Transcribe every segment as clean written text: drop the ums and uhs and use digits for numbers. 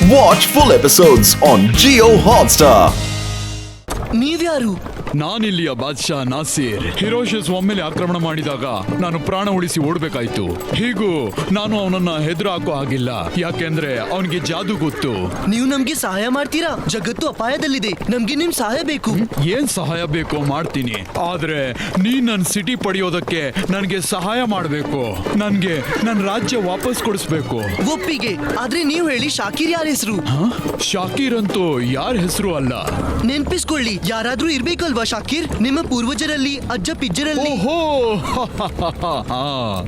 Watch full episodes on Jio Hotstar. ನೀವ್ಯಾರು? ನಾನಿಲ್ಲಿಯ ಬಾದ್ಶಾ ನಾಸೀರ್. ಹಿರೋಶಿಸ್ ಒಮ್ಮೆಲೆ ಆಕ್ರಮಣ ಮಾಡಿದಾಗ ನಾನು ಪ್ರಾಣ ಉಳಿಸಿ ಓಡ್ಬೇಕಾಯ್ತು. ಹೀಗೂ ನಾನು ಅವನನ್ನ ಹೆದ್ರು ಹಾಕೋ ಹಾಗಿಲ್ಲ, ಯಾಕೆಂದ್ರೆ ಅವನಿಗೆ ಜಾದು ಗೊತ್ತು. ನೀವು ನಮ್ಗೆ ಸಹಾಯ ಮಾಡ್ತೀರಾ? ಜಗತ್ತು ಅಪಾಯದಲ್ಲಿದೆ, ನಮ್ಗೆ ನಿಮ್ ಸಹಾಯ ಬೇಕು. ಏನ್ ಸಹಾಯ ಬೇಕೋ ಮಾಡ್ತೀನಿ, ಆದ್ರೆ ನೀನ್ ನನ್ ಸಿಟಿ ಪಡೆಯೋದಕ್ಕೆ ನನ್ಗೆ ಸಹಾಯ ಮಾಡ್ಬೇಕು. ನನ್ಗೆ ನನ್ ರಾಜ್ಯ ವಾಪಸ್ ಕೊಡಿಸ್ಬೇಕು. ಒಪ್ಪಿಗೆ, ಆದ್ರೆ ನೀವು ಹೇಳಿ ಶಾಕಿರ್ ಯಾರ ಹೆಸರು? ಶಾಕೀರ್ ಅಂತೂ ಯಾರ ಹೆಸರು ಅಲ್ಲ. ನೆನ್ಪಿಸ್ಕೊಳ್ಳಿ, ಯಾರಾದ್ರೂ ಇರ್ಬೇಕಲ್ವಾ ಶಾಕಿರ್? ನಿಮ್ಮ ಪೂರ್ವಜರಲ್ಲಿ, ಅಜ್ಜ ಪಿಜ್ಜರಲ್ಲಿ. ಓಹೋ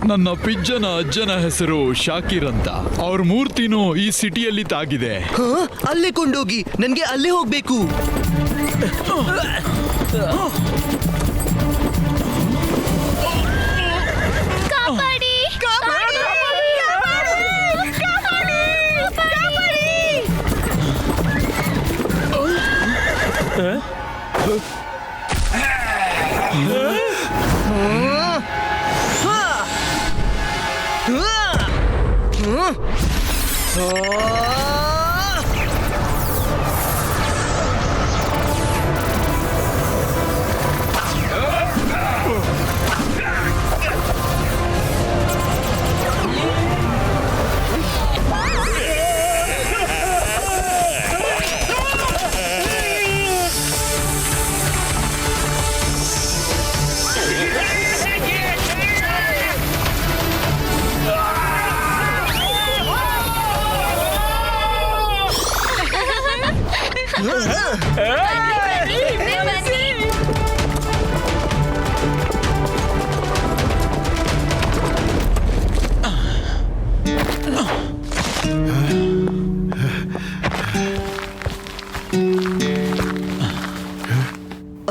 ನನ್ನ ಪಿಜ್ಜನ ಅಜ್ಜನ ಹೆಸರು ಶಾಕಿರ್ ಅಂತ. ಅವ್ರ ಮೂರ್ತಿನೂ ಈ ಸಿಟಿಯಲ್ಲಿ ತಾಗಿದೆ. ಅಲ್ಲೇ ಕೊಂಡೋಗಿ, ನನ್ಗೆ ಅಲ್ಲೇ ಹೋಗ್ಬೇಕು.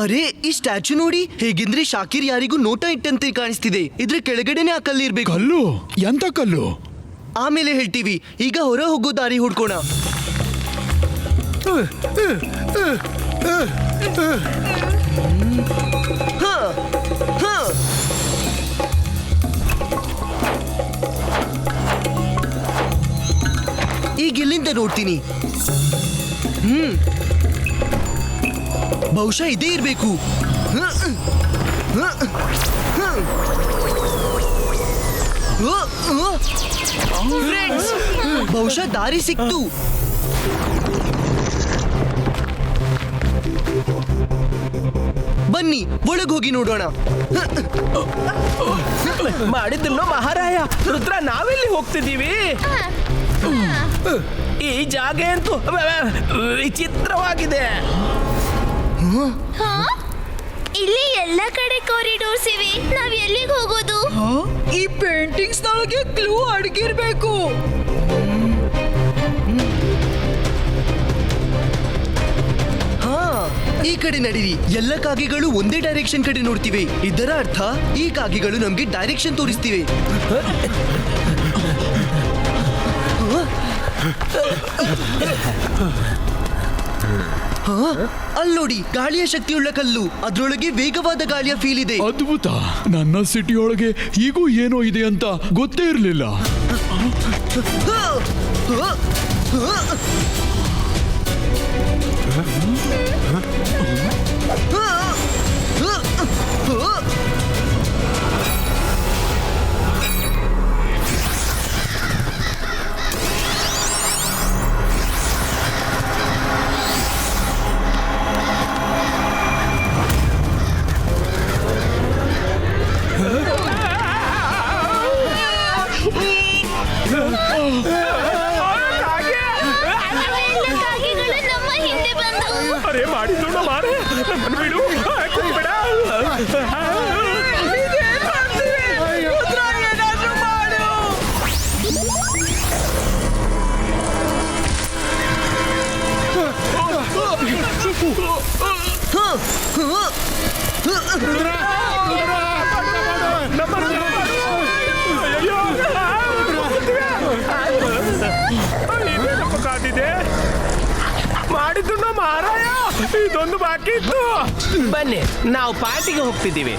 ಅರೆ, ಈ ಸ್ಟ್ಯಾಚು ನೋಡಿ, ಹೇಗೆಂದ್ರೆ ಶಾಕಿರ್ ಯಾರಿಗೂ ನೋಟ ಇಟ್ಟಂತೆ ಕಾಣಿಸ್ತಿದೆ. ಇದ್ರ ಕೆಳಗಡೆನೆ ಆ ಕಲ್ಲು ಇರ್ಬೇಕು. ಕಲ್ಲು? ಎಂತ ಕಲ್ಲು? ಆಮೇಲೆ ಹೇಳ್ತೀವಿ, ಈಗ ಹೊರ ಹೋಗೋ ದಾರಿ ಹುಡ್ಕೋಣ. ಈಗ ಎಲ್ಲಿಂದ ನೋಡ್ತೀನಿ? ಬಹುಶಃ ಇದೇ ಇರ್ಬೇಕು. ಫ್ರೆಂಡ್ಸ್, ಬಹುಶಃ ದಾರಿ ಸಿಕ್ತು. ಬನ್ನಿ ಒಳಗೆ ಹೋಗಿ ನೋಡೋಣ. ಮಾಡಿದ್ದನ್ನು ಮಹಾರಾಯ. ರುದ್ರ, ನಾವೆಲ್ಲಿ ಹೋಗ್ತಿದ್ದೀವಿ? ಈ ಜಾಗ ಅಂತೂ ವಿಚಿತ್ರವಾಗಿದೆ. ಇಲ್ಲಿ ಎಲ್ಲ ಕಡೆ ಕಾರಿಡೋರ್ಸ್ ಇವೆ, ನಾವ್ ಎಲ್ಲಿಗೆ ಹೋಗೋದು? ಈ ಪೇಂಟಿಂಗ್ಸ್ ನೊಳಗೆ ಕ್ಲೂ ಅಡಗಿರ್ಬೇಕು. ಈ ಕಡೆ ನಡೀರಿ. ಎಲ್ಲ ಕಾಗೆಗಳು ಒಂದೇ ಡೈರೆಕ್ಷನ್ ಕಡೆ ನೋಡ್ತಿವೆ. ಇದರ ಅರ್ಥ ಈ ಕಾಗೆಗಳು ನಮ್ಗೆ ಡೈರೆಕ್ಷನ್ ತೋರಿಸ್ತಿವೆ. ಅಲ್ಲೋಡಿ, ಗಾಳಿಯ ಶಕ್ತಿಯುಳ್ಳ ಕಲ್ಲು. ಅದ್ರೊಳಗೆ ವೇಗವಾದ ಗಾಳಿಯ ಫೀಲ್ ಇದೆ. ಅದ್ಭುತ. ನನ್ನ ಸಿಟಿಯೊಳಗೆ ಹೀಗೂ ಏನೋ ಇದೆ ಅಂತ ಗೊತ್ತೇ ಇರಲಿಲ್ಲ. ಅರೆ, ಮಾಡಿದ್ದು ಮಾರೇ, ನಮ್ಮನ್ನು ಬಿಡು, ಬೇಡ. ಮಾಡಿದ್ದು ಮಹಾರಾಯ, ಇದೊಂದು ಬಾಕಿ ಇತ್ತು. ಬನ್ನಿ, ನಾವು ಪಾರ್ಟಿಗೆ ಹೋಗ್ತಿದ್ದೀವಿ.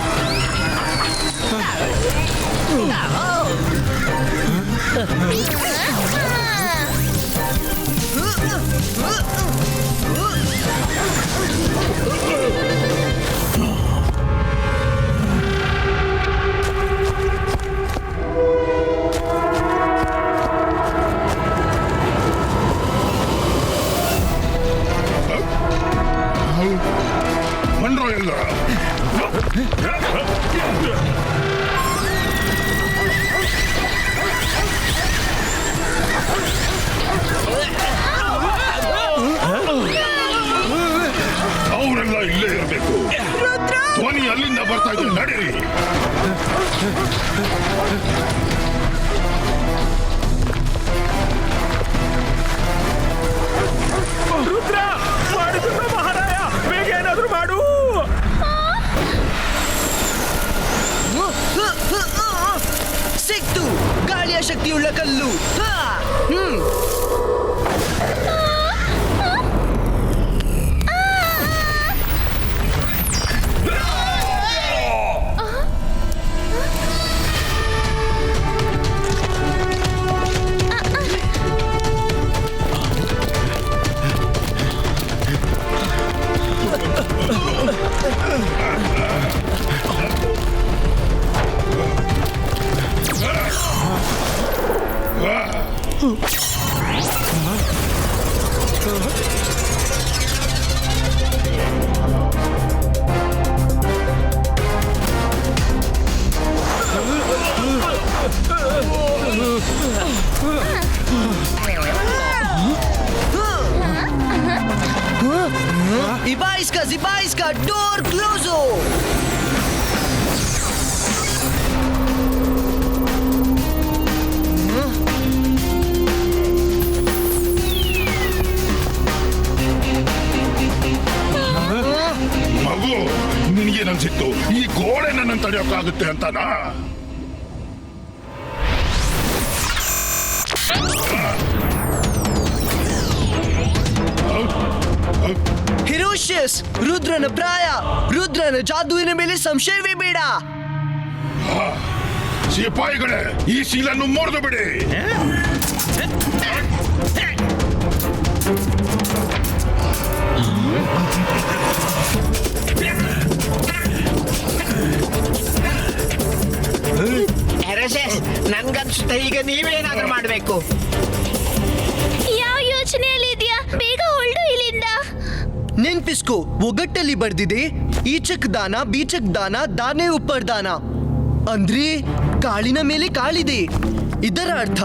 ರುದ್ರ ಮಾಡಿದ್ರು ಮಹಾರಾಯ, ಬೇಗ ಏನಾದ್ರೂ ಮಾಡು. ಸಿಕ್ತು ಗಾಳಿಯ ಶಕ್ತಿಯುಳ್ಳ ಕಲ್ಲು. ಹಾ! ಹ್ಮ್. Ibaiska, door closo! ಮಗು, ನಿನಗೇನನ್ಸಿತ್ತು ಈ ಗೋಡೆ ನನ್ನ ತಡೆಯೋಕ್ಕಾಗುತ್ತೆ ಅಂತನಾ? ಹಿರೋಷಿಯಸ್, ರುದ್ರನ ಪ್ರಾಯ, ರುದ್ರನ ಜಾದುವಿನ ಮೇಲೆ ಸಂಶಯವೇ ಬೇಡ. ಸಿಪಾಯಿಗಳೇ, ಈ ಸೀಲನ್ನು ಮುರಿದು ಬಿಡಿ. ನನ್ಗನ್ಸುತ್ತೆ ಈಗ ನೀವೇನಾದ್ರೂ ಮಾಡ್ಬೇಕು. ಯಾವ ಯೋಚನೆಯಲ್ಲಿ ಇದೆಯಾ? ಬೇಗ ಹೊರಡು ಇಲ್ಲಿಂದ. ನೆನ್ಪಿಸ್ಕೋ, ಒಗಟ್ಟಲ್ಲಿ ಬರ್ದಿದೆ ಈಚಕ್ ದಾನ ಬೀಚಕ್ ದಾನ ದಾನೆ ಉಪ್ಪರ್ ದಾನ. ಅಂದ್ರೆ ಕಾಳಿನ ಮೇಲೆ ಕಾಳಿದೆ. ಇದರ ಅರ್ಥ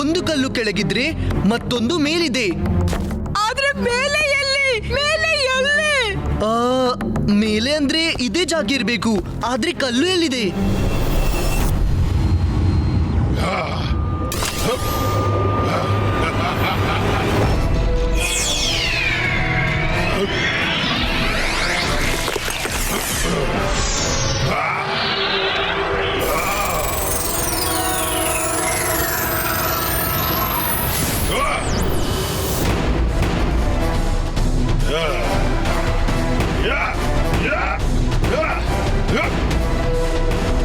ಒಂದು ಕಲ್ಲು ಕೆಳಗಿದ್ರೆ ಮತ್ತೊಂದು ಮೇಲಿದೆ. ಆದ್ರೆ ಮೇಲೆ ಎಲ್ಲಿ? ಮೇಲೆ ಎಲ್ಲಿ? ಮೇಲೆ ಅಂದ್ರೆ ಇದೇ ಜಾಗ ಇರ್ಬೇಕು. ಆದ್ರೆ ಕಲ್ಲು ಎಲ್ಲಿದೆ?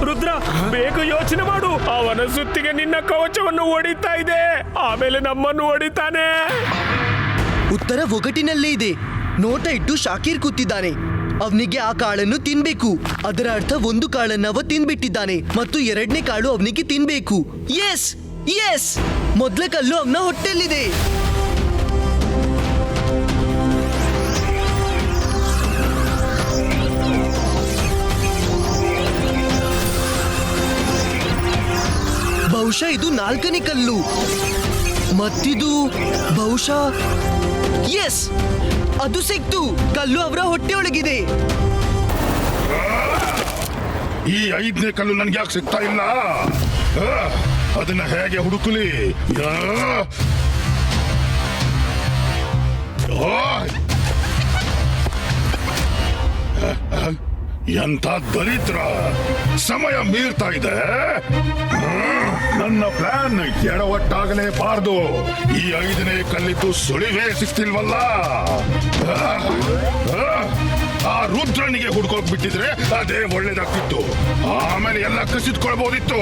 ರುದ್ರ, ಬೇಗ ಯೋಚನೆ ಮಾಡು. ಅವನ ಸುತ್ತಿಗೆ ನಿನ್ನ ಕವಚವನ್ನು ಹೊಡಿತಾ ಇದೆ, ಆಮೇಲೆ ನಮ್ಮನ್ನು ಹೊಡಿತಾನೆ. ಉತ್ತರ ಒಗಟಿನಲ್ಲೇ ಇದೆ. ನೋಟ ಇಟ್ಟು ಶಾಕೀರ್ ಕೂತಿದ್ದಾನೆ. ಅವನಿಗೆ ಆ ಕಾಳನ್ನು ತಿನ್ಬೇಕು. ಅದರ ಅರ್ಥ ಒಂದು ಕಾಳನ್ನು ಅವ ತಿನ್ಬಿಟ್ಟಿದ್ದಾನೆ ಮತ್ತು ಎರಡನೇ ಕಾಳು ಅವನಿಗೆ ತಿನ್ಬೇಕು. ಎಸ್ ಎಸ್, ಮೊದಲ ಕಲ್ಲು ಅವನ ಹೊಟ್ಟೆಲ್ಲಿದೆ. ಬಹುಶಃ ಇದು ನಾಲ್ಕನೇ ಕಲ್ಲು. ಮತ್ತಿದು ಬಹುಶಃ ಎಸ್, ಅದು ಸಿಕ್ತು. ಕಲ್ಲು ಅವರ ಹೊಟ್ಟೆಯೊಳಗಿದೆ. ಈ 5ನೇ ಕಲ್ಲು ನನ್ಗೆ ಯಾಕೆ ಸಿಗ್ತಾ ಇಲ್ಲ? ಅದನ್ನ ಹೇಗೆ ಹುಡುಕಲಿ? ಎಂಥ ದರಿದ್ರ! ಸಮಯ ಮೀರ್ತಾ ಇದೆ. ನನ್ನ ಪ್ಲಾನ್ ಎಡವಟ್ಟಾಗಲೇಬಾರ್ದು. ಈ 5ನೇ ಕಲ್ಲಿದ್ದು ಸುಳಿವೇ ಸಿಗ್ತಿಲ್ವಲ್ಲ. ಆ ರುದ್ರನಿಗೆ ಹುಡ್ಕೋಕ್ ಬಿಟ್ಟಿದ್ರೆ ಅದೇ ಒಳ್ಳೇದಾಗ್ತಿತ್ತು. ಆಮೇಲೆ ಎಲ್ಲ ಕಸಿದ್ಕೊಳ್ಬೋದಿತ್ತು.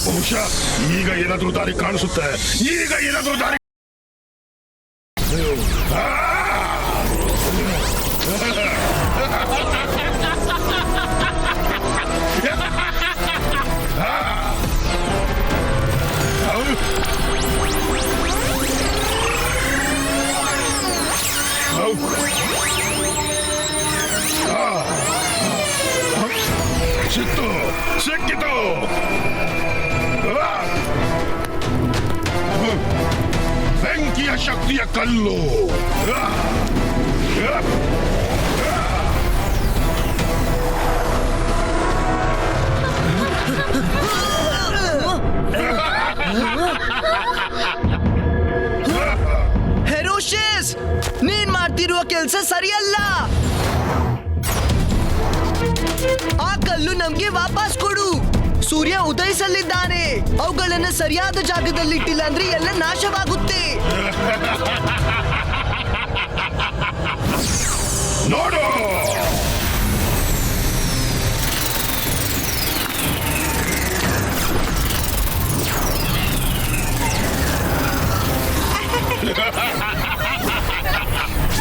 ಬಹುಶಃ ಈಗ ಏನಾದ್ರೂ ದಾರಿ ಕಾಣಿಸುತ್ತೆ. ಈಗ ಏನಾದ್ರೂ ದಾರಿ ಶಕ್ತಿಯ ಕಲ್ಲು. ಹೆರೋಷಿಯಸ್, ನೀನ್ ಮಾಡ್ತಿರುವ ಕೆಲಸ ಸರಿಯಲ್ಲ. ಆ ಕಲ್ಲು ನಮ್ಗೆ ವಾಪಸ್ ಕೊಡು. ಸೂರ್ಯ ಉದಯಿಸಲಿದ್ದಾನೆ. ಅವುಗಳನ್ನ ಸರಿಯಾದ ಜಾಗದಲ್ಲಿ ಇಟ್ಟಿಲ್ಲ ಅಂದ್ರೆ ಎಲ್ಲ ನಾಶವಾಗುತ್ತೆ. ನೋಡು,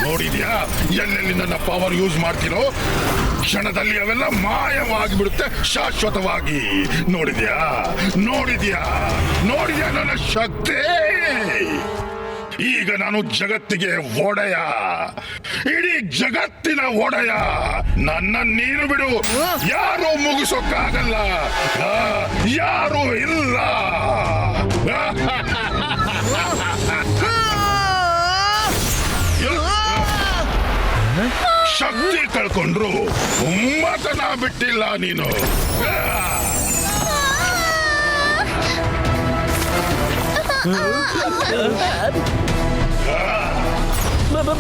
ನೋಡಿದ್ಯಾ ಎಲ್ಲೆಲ್ಲಿ ನನ್ನ ಪವರ್ ಯೂಸ್ ಮಾಡ್ತಿರೋ? ಕ್ಷಣದಲ್ಲಿ ಅವೆಲ್ಲ ಮಾಯವಾಗಿ ಬಿಡುತ್ತೆ ಶಾಶ್ವತವಾಗಿ. ನೋಡಿದ್ಯಾ ನೋಡಿದ್ಯಾ ನೋಡಿದ್ಯಾ ನನ್ನ ಶಕ್ತಿ? ಈಗ ನಾನು ಜಗತ್ತಿಗೆ ಒಡೆಯ, ಇಡೀ ಜಗತ್ತಿನ ಒಡೆಯ. ನನ್ನ ನೀನು ಬಿಡು, ಯಾರು ಮುಗಿಸೋಕ್ಕಾಗಲ್ಲ, ಯಾರು ಇಲ್ಲ. ಶಕ್ತಿ ಕಳ್ಕೊಂಡ್ರು ಮತನ ಬಿಟ್ಟಿಲ್ಲ ನೀನು.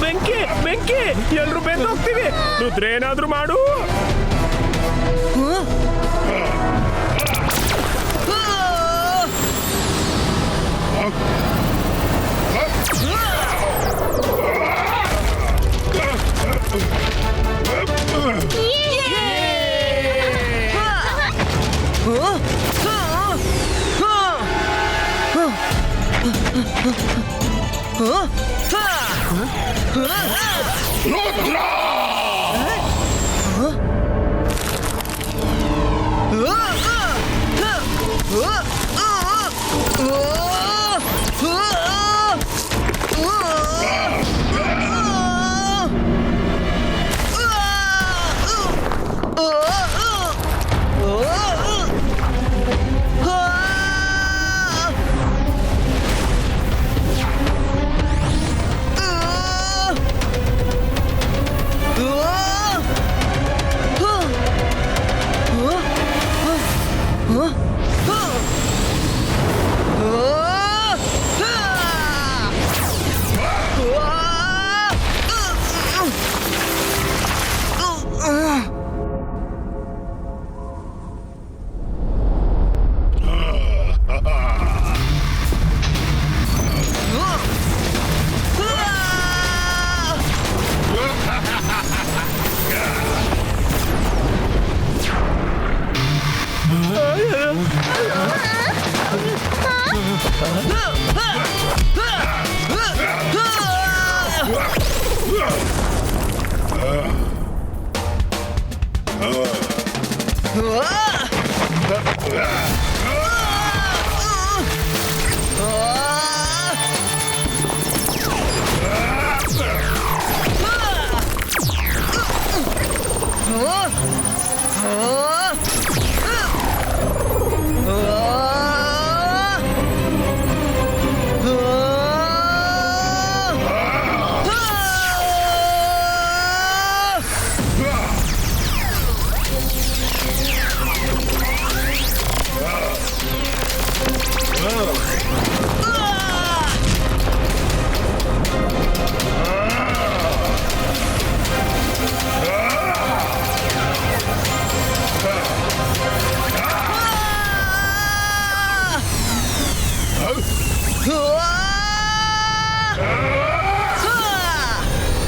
ಬೆಂಕಿ ಬೆಂಕಿ, ಎಲ್ರು ಬೆಂದು ಹೋಗ್ತೀವಿ. ರುದ್ರ ಏನಾದ್ರೂ ಮಾಡು. ರುದ್ರ!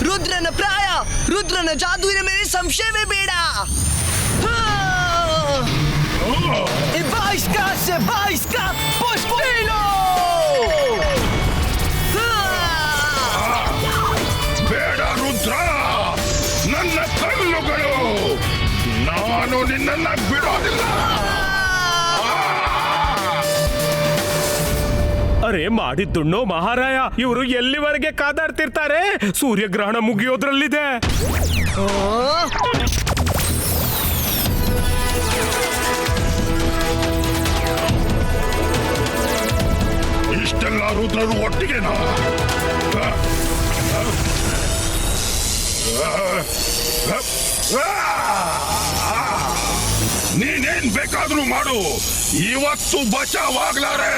ರುದ್ರನ ಪ್ರಾಯ, ರುದ್ರನ ಜಾದುವಿನ ಮೇಲೆ ಸಂಶಯವೇ ಬೇಡ. E vai scappa, pospino! ಬೇಡ ರುದ್ರ, ನನ್ನ ಕಲ್ಲುಗಳು, ನಾನು ನಿನ್ನನ್ನ ಬಿಡೋದಿಲ್ಲ. ಅರೆ ಮಾಡಿದ್ದುಣ್ಣೋ ಮಹಾರಾಯ, ಇವರು ಎಲ್ಲಿವರೆಗೆ ಕಾದಾಡ್ತಿರ್ತಾರೆ? ಸೂರ್ಯಗ್ರಹಣ ಮುಗಿಯೋದ್ರಲ್ಲಿದೆ. ಇಷ್ಟೆಲ್ಲ ರುದ್ರರು ಒಟ್ಟಿಗೆನಾ? ನೀನೇನ್ ಬೇಕಾದ್ರೂ ಮಾಡು, ಇವತ್ತು ಬಚಾವಾಗ್ಲಾರೆ.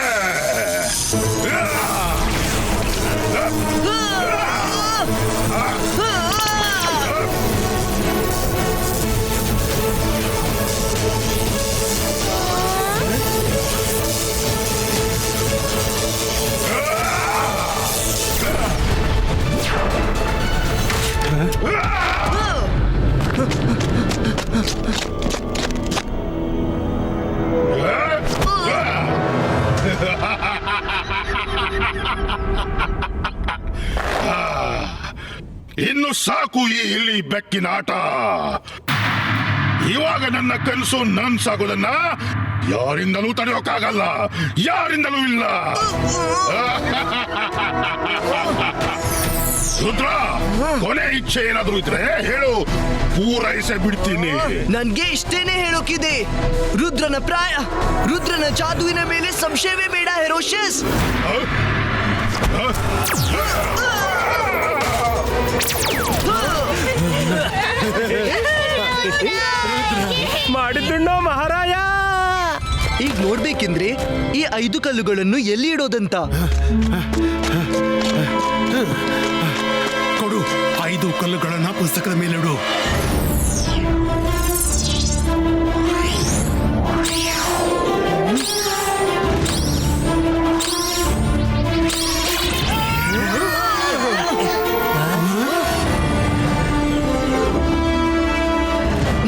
ಇನ್ನು ಸಾಕು ಈ ಇಲ್ಲಿ ಬೆಕ್ಕಿನ ಆಟ. ಇವಾಗ ನನ್ನ ಕನಸು ನನ್ಸಾಗೋದನ್ನ ಯಾರಿಂದಲೂ ತಡೆಯೋಕ್ಕಾಗಲ್ಲ, ಯಾರಿಂದಲೂ ಇಲ್ಲ. ರುದ್ರ, ಕೊನೆ ಇಚ್ಛೆ ಏನಾದ್ರೂ ಇದ್ರೆ ಹೇಳು, ಪೂರೈಸೇ ಬಿಡ್ತೀನಿ. ನನ್ಗೆ ಇಷ್ಟೇನೆ ಹೇಳೋಕಿದೆ. ರುದ್ರನ ಜಾದುವಿನ ಮೇಲೆ ಸಂಶಯವೇ ಬೇಡ ಹೆರೋಷಸ್. ಮಾಡಿದ್ದುಣ್ಣೋ ಮಹಾರಾಯ. ಈಗ ನೋಡ್ಬೇಕೆಂದ್ರೆ ಈ 5 ಕಲ್ಲುಗಳನ್ನು ಎಲ್ಲಿ ಇಡೋದಂತ. ಕೊಡು, 5 ಕಲ್ಲುಗಳನ್ನ ಪುಸ್ತಕದ ಮೇಲಿಡು.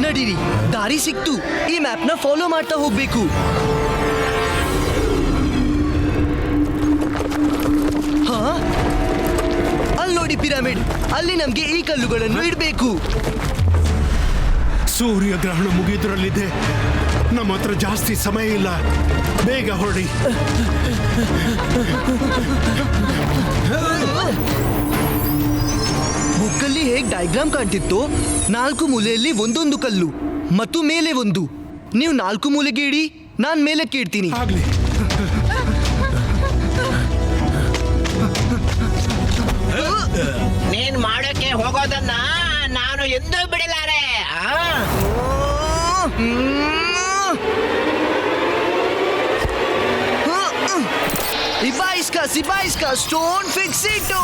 ನಡೀರಿ, ದಾರಿ ಸಿಕ್ತು. ಈ ಮ್ಯಾಪ್ ನ ಫಾಲೋ ಮಾಡ್ತಾ ಹೋಗ್ಬೇಕು. ಹಾ, ಅಲ್ಲಿ ನೋಡಿ ಪಿರಮಿಡ್. ಅಲ್ಲಿ ನಮ್ಗೆ ಈ ಕಲ್ಲುಗಳನ್ನು ಇಡಬೇಕು. ಸೂರ್ಯ ಗ್ರಹಣ ಮುಗಿದ್ರಲ್ಲಿದೆ. ನಮ್ಮ ಹತ್ರ ಜಾಸ್ತಿ ಸಮಯ ಇಲ್ಲ, ಬೇಗ ಹೊರಡಿ. ಬುಕ್ಕಲ್ಲಿ ಹೇಗ್ ಡಯಾಗ್ರಾಮ್ ಕಾಣ್ತಿತ್ತು, 4 ಮೂಲೆಯಲ್ಲಿ ಒಂದೊಂದು ಕಲ್ಲು ಮತ್ತು ಮೇಲೆ ಒಂದು. ನೀವು 4 ಮೂಲೆಗೆ ಇಡಿ, ನಾನ್ ಮೇಲಕ್ಕೆ ಇಡ್ತೀನಿ. ಆಗ್ಲಿ. ನೀನ್ ಮಾಡೋಕೆ ಹೋಗೋದನ್ನ ನಾನು ಎಂದೂ ಬಿಡಲಾರೆ. ಸಿಪಾಯಿಸ್ಕಾ ಸ್ಟೋನ್ ಫಿಕ್ಸ್ ಇಟ್ಟು.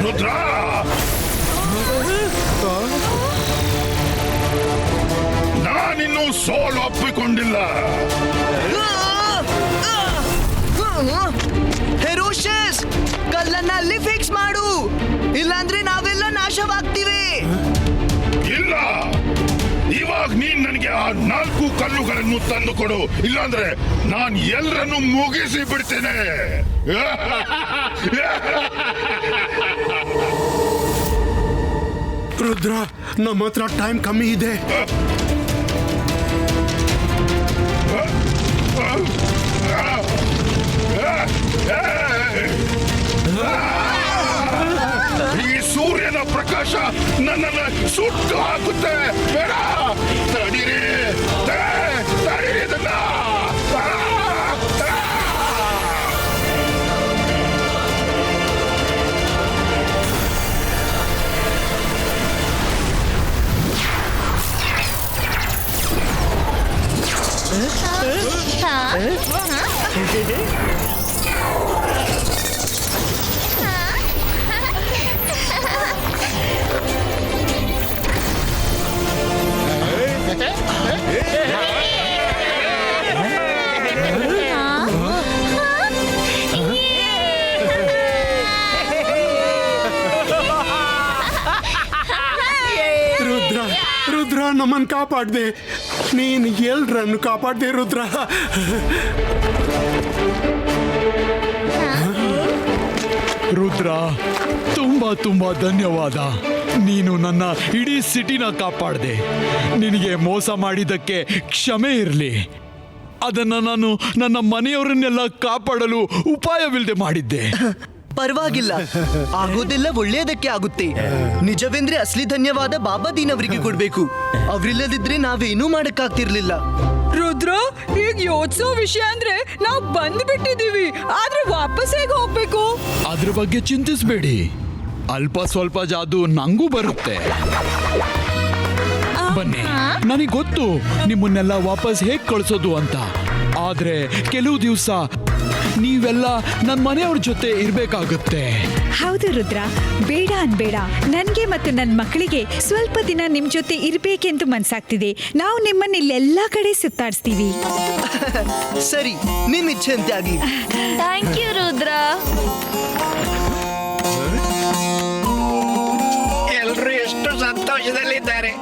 ರುದ್ರ, ನಾನಿನ್ನೂ ಸೋಲು ಒಪ್ಪಿಕೊಂಡಿಲ್ಲ. ಹೆರೋಷಸ್, ಕಲ್ಲನ್ನ ಅಲ್ಲಿ ಫಿಕ್ಸ್ ಮಾಡು, ಇಲ್ಲಾಂದ್ರೆ ನಾವೆಲ್ಲ ನಾಶವಾಗ್ತೀವಿ. ಇಲ್ಲ, ಇವಾಗ ನೀನ್ ನನಗೆ ಆ 4 ಕಲ್ಲುಗಳನ್ನು ತಂದು ಕೊಡು, ಇಲ್ಲಾಂದ್ರೆ ನಾನು ಎಲ್ಲರನ್ನು ಮುಗಿಸಿ ಬಿಡ್ತೇನೆ. ರುದ್ರ, ನಮ್ಮ ಹತ್ರ ಟೈಮ್ ಕಮ್ಮಿ ಇದೆ. ಈ ಸೂರ್ಯನ ಪ್ರಕಾಶ ನನ್ನನ್ನು ಸುಟ್ಟು ಹಾಕುತ್ತೆ. ಬೇಡ, ತಡೀರಿ ಇದನ್ನ. ರುದ್ರ, ನಮ್ಮನ್ನು ಕಾಪಾಡ್ದೆ. ನೀನು ಎಲ್ರನ್ನು ಕಾಪಾಡ್ದೆ ರುದ್ರ. ರುದ್ರ, ತುಂಬಾ ತುಂಬಾ ಧನ್ಯವಾದ. ನೀನು ನನ್ನ ಇಡೀ ಸಿಟಿನ ಕಾಪಾಡ್ದೆ. ನಿನಗೆ ಮೋಸ ಮಾಡಿದ್ದಕ್ಕೆ ಕ್ಷಮೆ ಇರಲಿ. ಅದನ್ನ ನಾನು ನನ್ನ ಮನೆಯವರನ್ನೆಲ್ಲ ಕಾಪಾಡಲು ಉಪಾಯವಿಲ್ಲದೆ ಮಾಡಿದ್ದೆ. ಪರವಾಗಿಲ್ಲ, ಆಗೋದೆಲ್ಲ ಒಳ್ಳೆಯದಕ್ಕೆ ಆಗುತ್ತೆ. ನಿಜವೆಂದ್ರೆ ಅಸಲಿ ಧನ್ಯವಾದ ಬಾಬಾ ದೀನ್ ಅವರಿಗೆ ಕೊಡ್ಬೇಕು. ಅವ್ರಿಲ್ಲದಿದ್ರೆ ನಾವೇನೂ ಮಾಡಕ್ಕಾಗ್ತಿರ್ಲಿಲ್ಲ. ರುದ್ರ ರುದ್ರ ಈಗ ಯೋಚಿಸೋ ವಿಷಯ ಅಂದ್ರೆ ನಾವು ಬಂದ್ಬಿಟ್ಟಿದೀವಿ ಆದ್ರೆ ವಾಪಸ್ ಹೇಗೆ ಹೋಗ್ಬೇಕು? ಅದ್ರ ಬಗ್ಗೆ ಚಿಂತಿಸ್ಬೇಡಿ, ಅಲ್ಪ ಸ್ವಲ್ಪ ಜಾದು ನಂಗೂ ಬರುತ್ತೆ. ಬನ್ನಿ, ನನಗೆ ಗೊತ್ತು ನಿಮ್ಮನ್ನೆಲ್ಲ ವಾಪಸ್ ಹೇಗ್ ಕಳ್ಸೋದು ಅಂತ. ಆದ್ರೆ ಕೆಲವು ದಿವಸ ನೀವೆಲ್ಲ ನನ್ನ ಮನೆಯವ್ರ ಜೊತೆ ಇರ್ಬೇಕಾಗುತ್ತೆ. ಹೌದು ರುದ್ರ, ಬೇಡ ಅನ್ಬೇಡ. ನನ್ಗೆ ಮತ್ತು ನನ್ನ ಮಕ್ಕಳಿಗೆ ಸ್ವಲ್ಪ ದಿನ ನಿಮ್ ಜೊತೆ ಇರ್ಬೇಕೆಂದು ಮನ್ಸಾಗ್ತಿದೆ. ನಾವು ನಿಮ್ಮನ್ನ ಇಲ್ಲೆಲ್ಲಾ ಕಡೆ ಸುತ್ತಾಡಿಸ್ತೀವಿ. ಸರಿ, ನಿಮ್ ಇಚ್ಛೆಯಂತೆ ಆಗ್ಲಿ. Thank you Rudra. ಎಲ್ರು ಎಷ್ಟು ಸಂತೋಷದಲ್ಲಿದ್ದಾರೆ.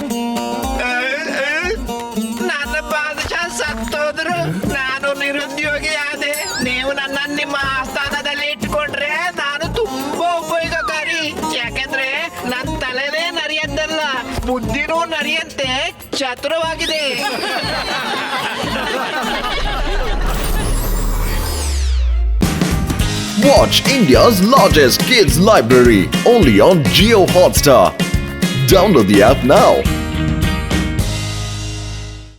ನನ್ನ ಬಾದಶಾ ಸತ್ತೋದ್ರು, ನಾನು ನಿರುದ್ಯೋಗಿ ಆದೆ. ನೀವು ನನ್ನ ನಿಮ್ಮ ಆಸ್ಥಾನದಲ್ಲಿ ಇಟ್ಕೊಂಡ್ರೆ ನಾನು ತುಂಬಾ ಉಪಯೋಗಕಾರಿ. ಯಾಕಂದ್ರೆ ನನ್ನ ತಲೆನೇ ನರಿಯದ್ದಲ್ಲ, ಬುದ್ಧಿನೂ ನರಿಯಂತೆ ಚತುರವಾಗಿದೆ. Watch India's largest kids library only on Jio Hotstar. Download the app now.